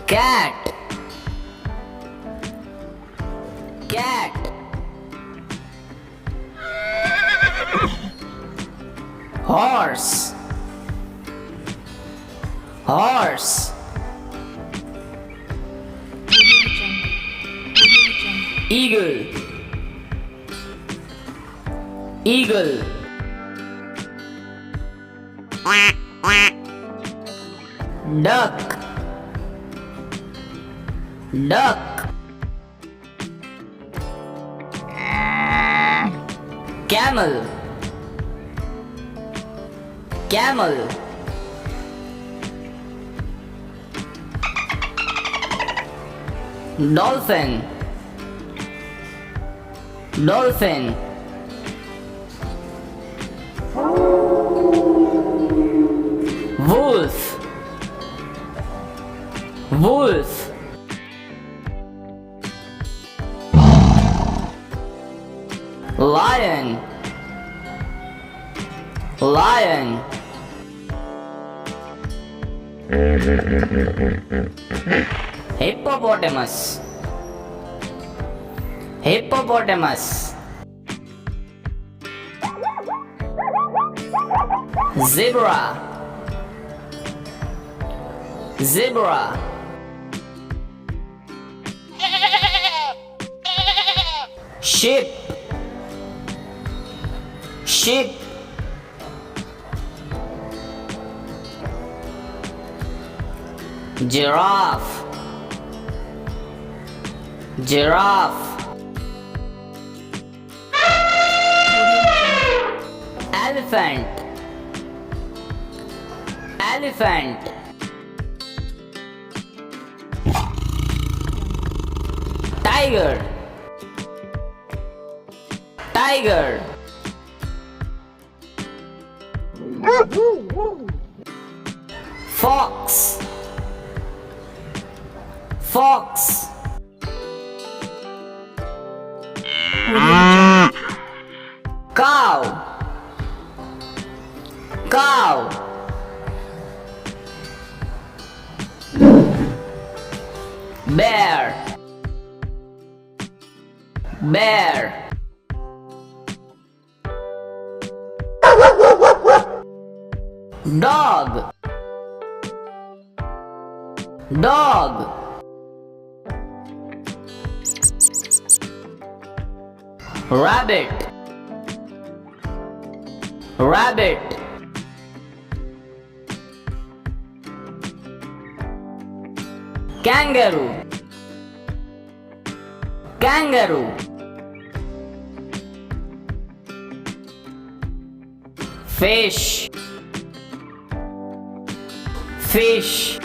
cat, cat, horse, horse, eagle, eagle, duck, duck, camel, camel, dolphin, dolphin, wolf, wolf, lion, lion, hippopotamus, hippopotamus, zebra, zebra, sheep, sheep, giraffe, giraffe, elephant, elephant, tiger, tiger, fox, fox, cow, cow, bear, bear, dog, dog, rabbit, rabbit, kangaroo, kangaroo, fish, fish,